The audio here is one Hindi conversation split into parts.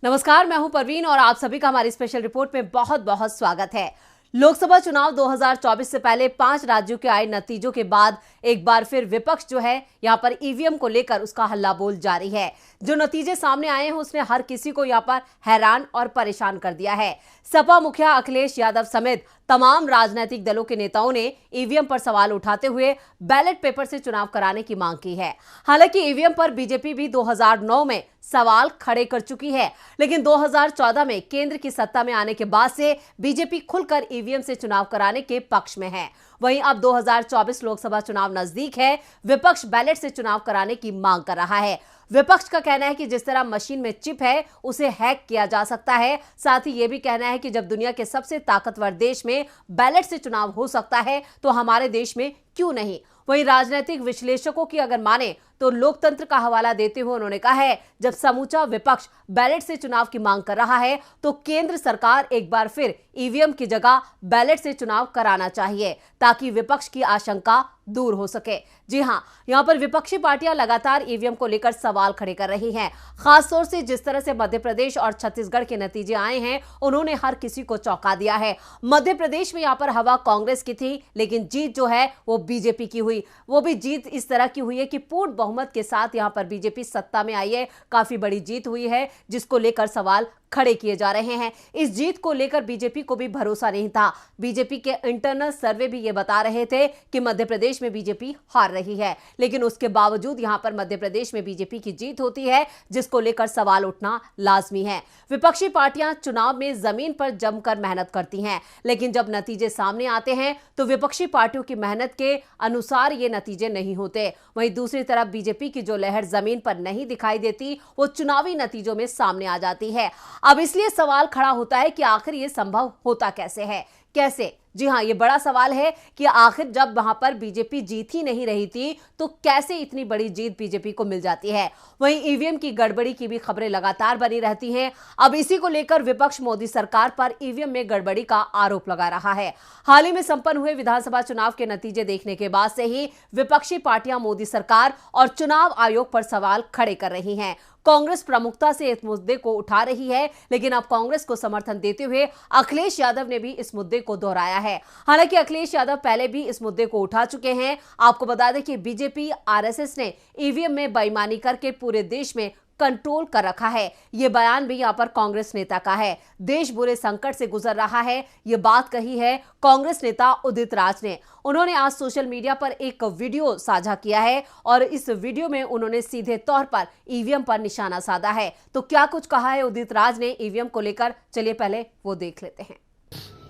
नमस्कार, मैं हूं परवीन और आप सभी का हमारी स्पेशल रिपोर्ट में बहुत बहुत स्वागत है। लोकसभा चुनाव 2024 से पहले 5 राज्यों के आए नतीजों के बाद एक बार फिर विपक्ष जो है यहां पर ईवीएम को लेकर उसका हल्ला बोल जारी है। जो नतीजे सामने आए हैं उसने हर किसी को यहां पर हैरान और परेशान कर दिया है। सपा मुखिया अखिलेश यादव समेत तमाम राजनीतिक दलों के नेताओं ने ईवीएम पर सवाल उठाते हुए बैलेट पेपर से चुनाव कराने की मांग की है। हालांकि ईवीएम पर बीजेपी भी 2009 में सवाल खड़े कर चुकी है, लेकिन 2014 में केंद्र की सत्ता में आने के बाद से बीजेपी खुलकर ईवीएम से चुनाव कराने के पक्ष में है। वहीं अब 2024 लोकसभा चुनाव नजदीक है, विपक्ष बैलेट से चुनाव कराने की मांग कर रहा है। विपक्ष का कहना है कि जिस तरह मशीन में चिप है उसे हैक किया जा सकता है। साथ ही यह भी कहना है कि जब दुनिया के सबसे ताकतवर देश में बैलेट से चुनाव हो सकता है तो हमारे देश में क्यों नहीं। वहीं राजनीतिक विश्लेषकों की अगर माने तो लोकतंत्र का हवाला देते हुए उन्होंने कहा है, जब समूचा विपक्ष बैलेट से चुनाव की मांग कर रहा है तो केंद्र सरकार एक बार फिर ईवीएम की जगह बैलेट से चुनाव कराना चाहिए ताकि विपक्ष की आशंका दूर हो सके। जी हां, यहां पर विपक्षी पार्टियां लगातार ईवीएम को लेकर सवाल खड़े कर रही हैं। खासतौर से जिस तरह से मध्य प्रदेश और छत्तीसगढ़ के नतीजे आए हैं उन्होंने हर किसी को चौंका दिया है। मध्य प्रदेश में यहां पर हवा कांग्रेस की थी, लेकिन जीत जो है वो बीजेपी की हुई। वो भी जीत इस तरह की हुई है कि पूर्ण बहुमत के साथ यहां पर बीजेपी सत्ता में आई है। काफी बड़ी जीत हुई है जिसको लेकर सवाल खड़े किए जा रहे हैं। इस जीत को लेकर बीजेपी को भी भरोसा नहीं था। बीजेपी के इंटरनल सर्वे भी ये बता रहे थे कि मध्य प्रदेश में बीजेपी हार रही है, लेकिन उसके बावजूद यहां पर मध्य प्रदेश में बीजेपी की जीत होती है, जिसको लेकर सवाल उठना लाजमी है। विपक्षी पार्टियां चुनाव में जमीन पर जमकर मेहनत करती हैं, लेकिन जब नतीजे सामने आते हैं तो विपक्षी पार्टियों की मेहनत के अनुसार ये नतीजे नहीं होते। वहीं दूसरी तरफ बीजेपी की जो लहर जमीन पर नहीं दिखाई देती वो चुनावी नतीजों में सामने आ जाती है। अब इसलिए सवाल खड़ा होता है कि आखिर यह संभव होता कैसे है, कैसे? जी हां, यह बड़ा सवाल है कि आखिर जब वहां पर बीजेपी जीत ही नहीं रही थी तो कैसे इतनी बड़ी जीत बीजेपी को मिल जाती है। वहीं ईवीएम की गड़बड़ी की भी खबरें लगातार बनी रहती हैं। अब इसी को लेकर विपक्ष मोदी सरकार पर ईवीएम में गड़बड़ी का आरोप लगा रहा है। हाल ही में संपन्न हुए विधानसभा चुनाव के नतीजे देखने के बाद से ही विपक्षी पार्टियां मोदी सरकार और चुनाव आयोग पर सवाल खड़े कर रही हैं। कांग्रेस प्रमुखता से इस मुद्दे को उठा रही है, लेकिन अब कांग्रेस को समर्थन देते हुए अखिलेश यादव ने भी इस मुद्दे को दोहराया है। हालांकि अखिलेश यादव पहले भी इस मुद्दे को उठा चुके हैं। आपको बता दें कि बीजेपी आरएसएस ने ईवीएम में बेईमानी करके पूरे देश में कंट्रोल कर रखा है। यह बयान भी यहां पर कांग्रेस नेता का है। देश बुरे संकट से गुजर रहा है, यह बात कही है कांग्रेस नेता उदित राज ने। उन्होंने आज सोशल मीडिया पर एक वीडियो साझा किया है और इस वीडियो में उन्होंने सीधे तौर पर ईवीएम पर निशाना साधा है। तो क्या कुछ कहा है उदित राज ने ईवीएम को लेकर, चलिए पहले वो देख लेते हैं।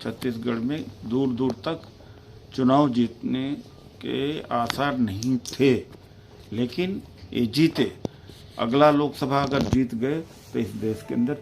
छत्तीसगढ़ में दूर दूर तक चुनाव जीतने के आसार नहीं थे, लेकिन ये जीते। अगला लोकसभा अगर जीत गए तो इस देश के अंदर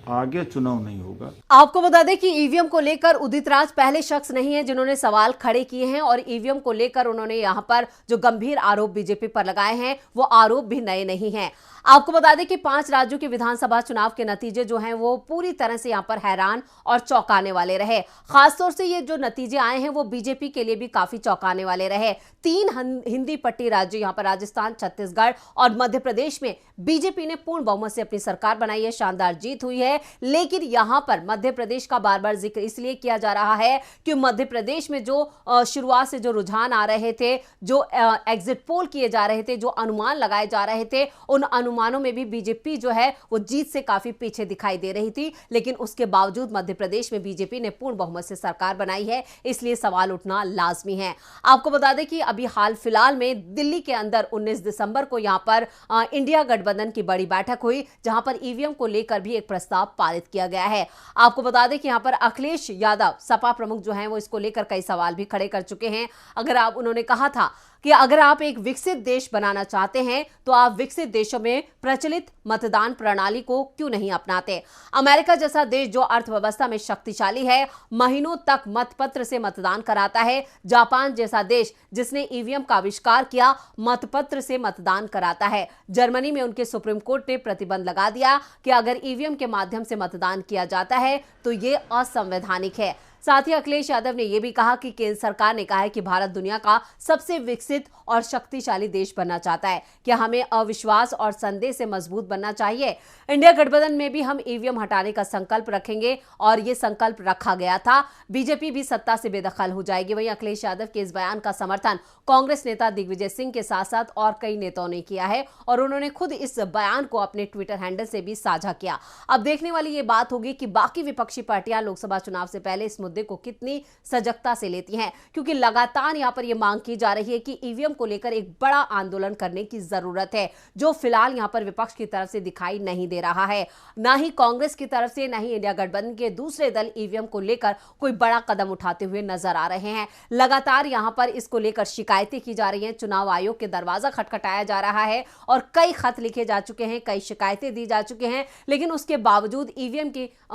आगे चुनाव नहीं होगा। आपको बता दें कि ईवीएम को लेकर उदित राज पहले शख्स नहीं है जिन्होंने सवाल खड़े किए हैं और ईवीएम को लेकर उन्होंने यहां पर जो गंभीर आरोप बीजेपी पर लगाए हैं वो आरोप भी नए नहीं हैं। आपको बता दें कि 5 राज्यों के विधानसभा चुनाव के नतीजे जो हैं वो पूरी तरह से यहां पर हैरान और चौंकाने वाले रहे। खासतौर से ये जो नतीजे आए हैं वो बीजेपी के लिए भी काफी चौंकाने वाले रहे। 3 हिंदी पट्टी राज्य यहां पर राजस्थान, छत्तीसगढ़ और मध्य प्रदेश में बीजेपी ने पूर्ण बहुमत से अपनी सरकार बनाई है, शानदार जीत हुई है। लेकिन यहां पर मध्य प्रदेश का बार बार जिक्र इसलिए किया जा रहा है कि मध्य प्रदेश में जो शुरुआत से जो रुझान आ रहे थे, जो एग्जिट पोल किए जा रहे थे, जो अनुमान लगाए जा रहे थे, उन अनुमानों में भी बीजेपी जो है वो जीत से काफी पीछे दिखाई दे रही थी। लेकिन उसके बावजूद मध्य प्रदेश में बीजेपी ने पूर्ण बहुमत से सरकार बनाई है, इसलिए सवाल उठना लाजमी है। आपको बता दें कि अभी हाल फिलहाल में दिल्ली के अंदर 19 दिसंबर को यहां पर इंडिया गठबंधन की बड़ी बैठक हुई, जहां पर ईवीएम को लेकर भी एक प्रस्ताव पारित किया गया है। आपको बता दें कि यहां पर अखिलेश यादव सपा प्रमुख जो हैं वो इसको लेकर कई सवाल भी खड़े कर चुके हैं। उन्होंने कहा था कि अगर आप एक विकसित देश बनाना चाहते हैं तो आप विकसित देशों में प्रचलित मतदान प्रणाली को क्यों नहीं अपनाते। अमेरिका जैसा देश जो अर्थव्यवस्था में शक्तिशाली है, महीनों तक मतपत्र से मतदान कराता है। जापान जैसा देश जिसने ईवीएम का आविष्कार किया, मतपत्र से मतदान कराता है। जर्मनी में उनके सुप्रीम कोर्ट ने प्रतिबंध लगा दिया कि अगर ईवीएम के माध्यम से मतदान किया जाता है तो यह असंवैधानिक है। साथ ही अखिलेश यादव ने यह भी कहा कि केंद्र सरकार ने कहा है कि भारत दुनिया का सबसे विकसित और शक्तिशाली देश बनना चाहता है, कि हमें अविश्वास और संदेह से मजबूत बनना चाहिए। इंडिया गठबंधन में भी हम ईवीएम हटाने का संकल्प रखेंगे और ये संकल्प रखा गया था। बीजेपी भी सत्ता से बेदखल हो जाएगी। वहीं अखिलेश यादव के इस बयान का समर्थन कांग्रेस नेता दिग्विजय सिंह के साथ साथ और कई नेताओं ने किया है और उन्होंने खुद इस बयान को अपने ट्विटर हैंडल से भी साझा किया। अब देखने वाली ये बात होगी कि बाकी विपक्षी पार्टियां लोकसभा चुनाव से पहले इस मुद्दे को कितनी सजगता से लेती हैं, क्योंकि लगातार यहां पर यह मांग की जा रही है कि ईवीएम को लेकर एक बड़ा आंदोलन करने की जरूरत है, जो फिलहाल यहां पर विपक्ष की तरफ से दिखाई नहीं दे रहा है। ना ही कांग्रेस की तरफ से, ना ही इंडिया गठबंधन के दूसरे दल ईवीएम को लेकर कोई बड़ा कदम उठाते हुए नजर आ रहे हैं। लगातार यहां पर इसको लेकर शिकायतें की जा रही हैं, चुनाव आयोग के दरवाजा खटखटाया जा रहा है और कई खत लिखे जा चुके हैं, कई शिकायतें दी जा चुके हैं, लेकिन उसके बावजूद ईवीएम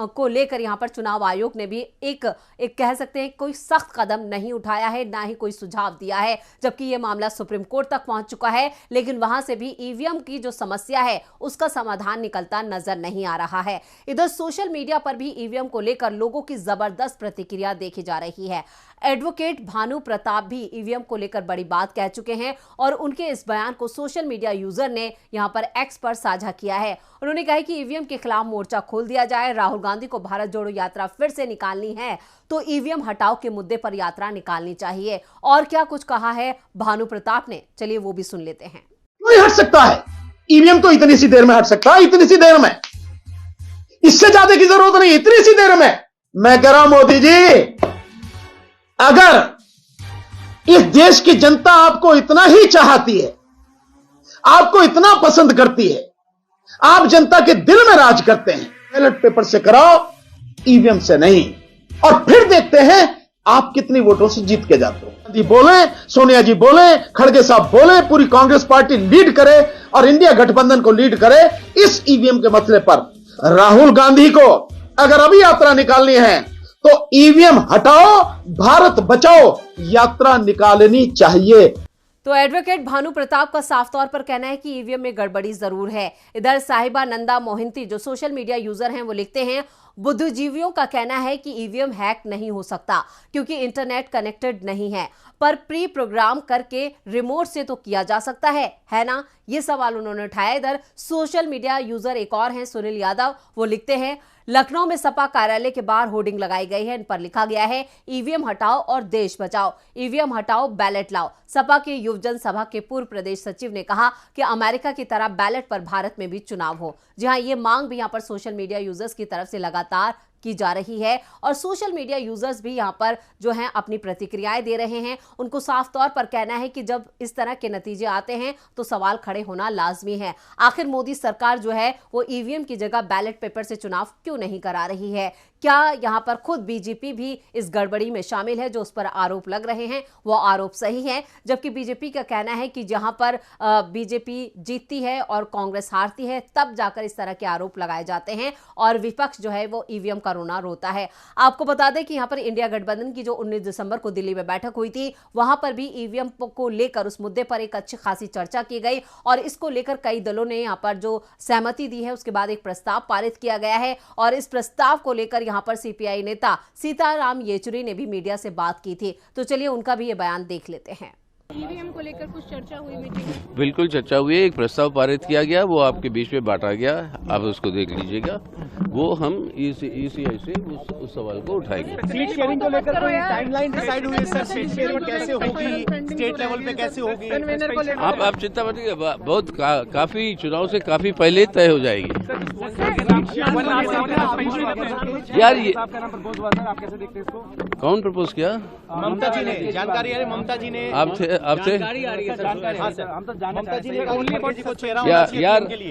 को लेकर यहां पर चुनाव आयोग ने भी एक कह सकते हैं कोई सख्त कदम नहीं उठाया है, ना ही कोई सुझाव दिया है, जबकि यह मामला सुप्रीम कोर्ट तक पहुंच चुका है, लेकिन वहां से भी ईवीएम की जो समस्या है उसका समाधान निकलता नजर नहीं आ रहा है। इधर सोशल मीडिया पर भी ईवीएम को लेकर लोगों की जबरदस्त प्रतिक्रिया देखी जा रही है। एडवोकेट भानु प्रताप भी ईवीएम को लेकर बड़ी बात कह चुके हैं और उनके इस बयान को सोशल मीडिया यूजर ने यहां पर एक्स पर साझा किया है। उन्होंने कहा कि ईवीएम के खिलाफ मोर्चा खोल दिया जाए, राहुल गांधी को भारत जोड़ो यात्रा फिर से निकालनी है तो ईवीएम हटाओ के मुद्दे पर यात्रा निकालनी चाहिए। और क्या कुछ कहा है भानु प्रताप ने, चलिए वो भी सुन लेते हैं। नहीं हट सकता है ईवीएम, तो इतनी सी देर में हट सकता है, इतनी सी देर में, इससे ज्यादा की जरूरत नहीं, इतनी सी देर में। मैं कह रहा हूं मोदी जी, अगर इस देश की जनता आपको इतना ही चाहती है, आपको इतना पसंद करती है, आप जनता के दिल में राज करते हैं, बैलेट पेपर से कराओ, ईवीएम से नहीं, और फिर देखते हैं आप कितनी वोटों से जीत के जाते हो। गांधी बोले, सोनिया जी बोले, खड़गे साहब बोले, पूरी कांग्रेस पार्टी लीड करे और इंडिया गठबंधन को लीड करे इस ईवीएम के मसले पर। राहुल गांधी को अगर अभी यात्रा निकालनी है तो ईवीएम हटाओ, भारत बचाओ यात्रा निकालनी चाहिए। तो एडवोकेट भानु प्रताप का साफ तौर पर कहना है कि ईवीएम में गड़बड़ी जरूर है। इधर साहिबा नंदा मोहिंती जो सोशल मीडिया यूजर हैं वो लिखते हैं, बुद्धिजीवियों का कहना है कि ईवीएम हैक नहीं हो सकता क्योंकि इंटरनेट कनेक्टेड नहीं है, पर प्री प्रोग्राम करके रिमोट से तो किया जा सकता है ना? ये सवाल उन्होंने उठाया। इधर सोशल मीडिया यूजर एक और हैं सुनील यादव, वो लिखते हैं, लखनऊ में सपा कार्यालय के बाहर होर्डिंग लगाई गई है, इन पर लिखा गया है ईवीएम हटाओ और देश बचाओ, ईवीएम हटाओ बैलेट लाओ। सपा के युवजन सभा के पूर्व प्रदेश सचिव ने कहा कि अमेरिका की तरह बैलेट पर भारत में भी चुनाव हो। जी हां, ये मांग भी यहां पर सोशल मीडिया यूजर्स की तरफ से लगातार की जा रही है और सोशल मीडिया यूजर्स भी यहां पर जो हैं अपनी प्रतिक्रियाएं दे रहे हैं। उनको साफ तौर पर कहना है कि जब इस तरह के नतीजे आते हैं तो सवाल खड़े होना लाजमी है। आखिर मोदी सरकार जो है वो ईवीएम की जगह बैलेट पेपर से चुनाव क्यों नहीं करा रही है? क्या यहां पर खुद बीजेपी भी इस गड़बड़ी में शामिल है? जो उस पर आरोप लग रहे हैं वो आरोप सही है, जबकि बीजेपी का कहना है कि जहां पर बीजेपी जीतती है और कांग्रेस हारती है तब जाकर इस तरह के आरोप लगाए जाते हैं और विपक्ष जो है वो ईवीएम का रोना रोता है। आपको बता दें कि यहां पर इंडिया गठबंधन की जो 19 दिसंबर को दिल्ली में बैठक हुई थी, वहां पर भी ईवीएम को लेकर उस मुद्दे पर एक अच्छी खासी चर्चा की गई और इसको लेकर कई दलों ने यहां पर जो सहमति दी है उसके बाद एक प्रस्ताव पारित किया गया है और इस प्रस्ताव को लेकर यहां पर सीपीआई नेता सीताराम येचुरी ने भी मीडिया से बात की थी। तो चलिए उनका भी ये बयान देख लेते हैं। ईवीएम को लेकर कुछ चर्चा हुई मीटिंग में? बिल्कुल चर्चा हुई है, एक प्रस्ताव पारित किया गया, वो आपके बीच में बांटा गया, आप उसको देख लीजिएगा। वो हम ईसीआई से उस सवाल को उठाएंगे। सीट शेयरिंग को लेकर कोई टाइमलाइन डिसाइड हुई है सर? सीट शेयरिंग कैसे होगी, स्टेट लेवल पे कैसे होगी? आप चिंता मत कीजिए, बहुत काफी चुनाव से काफी पहले तय हो जाएगी। यार ये कौन प्रपोज किया? ममता जी ने, जानकारी है ममता जी ने आपसे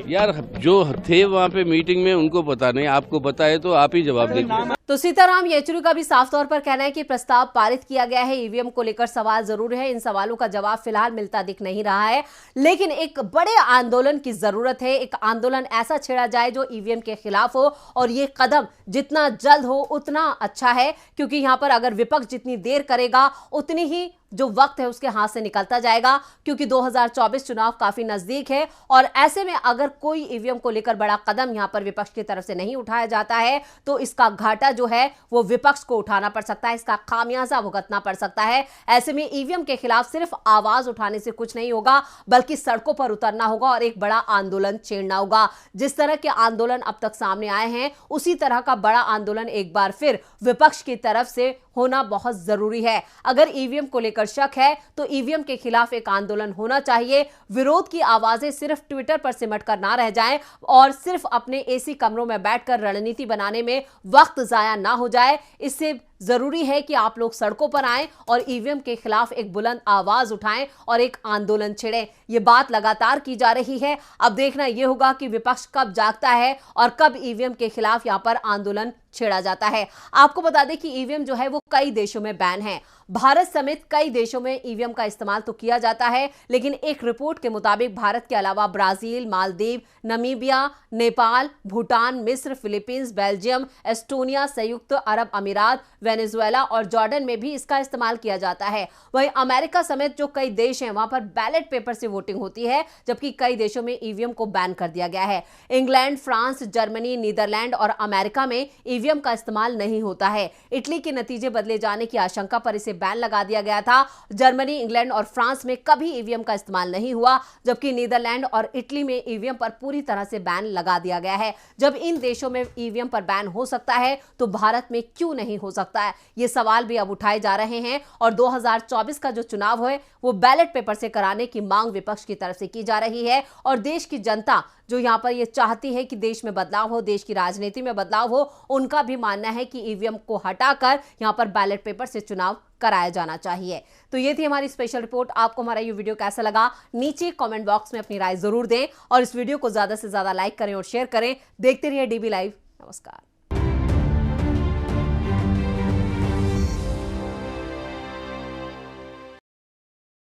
यार जो थे वहाँ पे मीटिंग में उनको पता नहीं, आपको पता है तो आप ही जवाब दीजिए। तो सीताराम येचुरी का भी साफ तौर पर कहना है कि प्रस्ताव पारित किया गया है, ईवीएम को लेकर सवाल जरूर है, इन सवालों का जवाब फिलहाल मिलता दिख नहीं रहा है, लेकिन एक बड़े आंदोलन की जरूरत है। एक आंदोलन ऐसा छेड़ा जाए जो ईवीएम के खिलाफ हो और ये कदम जितना जल्द हो उतना अच्छा है, क्योंकि यहां पर अगर विपक्ष जितनी देर करेगा उतनी ही जो वक्त है उसके हाथ से निकलता जाएगा, क्योंकि 2024 चुनाव काफी नजदीक है। और ऐसे में अगर कोई ईवीएम को लेकर बड़ा कदम यहां पर विपक्ष की तरफ से नहीं उठाया जाता है तो इसका घाटा जो है वो विपक्ष को उठाना पड़ सकता है, इसका खामियाजा भुगतना पड़ सकता है। ऐसे में ईवीएम के खिलाफ सिर्फ आवाज उठाने से कुछ नहीं होगा, बल्कि सड़कों पर उतरना होगा और एक बड़ा आंदोलन छेड़ना होगा। जिस तरह के आंदोलन अब तक सामने आए हैं, उसी तरह का बड़ा आंदोलन एक बार फिर विपक्ष की तरफ से होना बहुत जरूरी है। अगर ईवीएम को लेकर शक है तो ईवीएम के खिलाफ एक आंदोलन होना चाहिए। विरोध की आवाजें सिर्फ ट्विटर पर सिमट कर ना रह जाएं और सिर्फ अपने एसी कमरों में बैठकर रणनीति बनाने में वक्त जाया ना हो जाए। इससे जरूरी है कि आप लोग सड़कों पर आएं और ईवीएम के खिलाफ एक बुलंद आवाज उठाएं और एक आंदोलन छेड़ें। यह बात लगातार की जा रही है। अब देखना यह होगा कि विपक्ष कब जागता है और कब ईवीएम के खिलाफ यहां पर आंदोलन छेड़ा जाता है। आपको बता दें कि ईवीएम जो है वो कई देशों में बैन है। भारत समेत कई देशों में ईवीएम का इस्तेमाल तो किया जाता है, लेकिन एक रिपोर्ट के मुताबिक भारत के अलावा ब्राजील, मालदीव, नमीबिया, नेपाल, भूटान, मिस्र, फिलीपींस, बेल्जियम, एस्टोनिया, संयुक्त अरब अमीरात, वेनेजुएला और जॉर्डन में भी इसका इस्तेमाल किया जाता है। वहीं अमेरिका समेत जो कई देश हैं वहां पर बैलेट पेपर से वोटिंग होती है, जबकि कई देशों में ईवीएम को बैन कर दिया गया है। इंग्लैंड, फ्रांस, जर्मनी, नीदरलैंड और अमेरिका में ईवीएम का इस्तेमाल नहीं होता है। इटली के नतीजे बदले जाने की आशंका पर इसे बैन लगा दिया गया था। जर्मनी, इंग्लैंड और फ्रांस में कभी ईवीएम का इस्तेमाल नहीं हुआ, जबकि नीदरलैंड और इटली में ईवीएम पर पूरी तरह से बैन लगा दिया गया है। जब इन देशों में ईवीएम पर बैन हो सकता है तो भारत में क्यों नहीं हो सकता है? ये सवाल भी अब उठाए जा रहे हैं और 2024 का जो चुनाव है वो बैलेट पेपर से कराने की मांग विपक्ष की तरफ से की जा रही है। और देश की जनता जो यहां पर ये चाहती है कि देश में बदलाव हो, देश की राजनीति में बदलाव हो, उनका भी मानना है कि ईवीएम को हटाकर यहां पर बैलेट पेपर से चुनाव कराया जाना चाहिए। तो ये थी हमारी स्पेशल रिपोर्ट। आपको हमारा ये वीडियो कैसा लगा नीचे कमेंट बॉक्स में अपनी राय जरूर दें और इस वीडियो को ज्यादा से ज्यादा लाइक करें और शेयर करें। देखते रहिए डीबी लाइव। नमस्कार।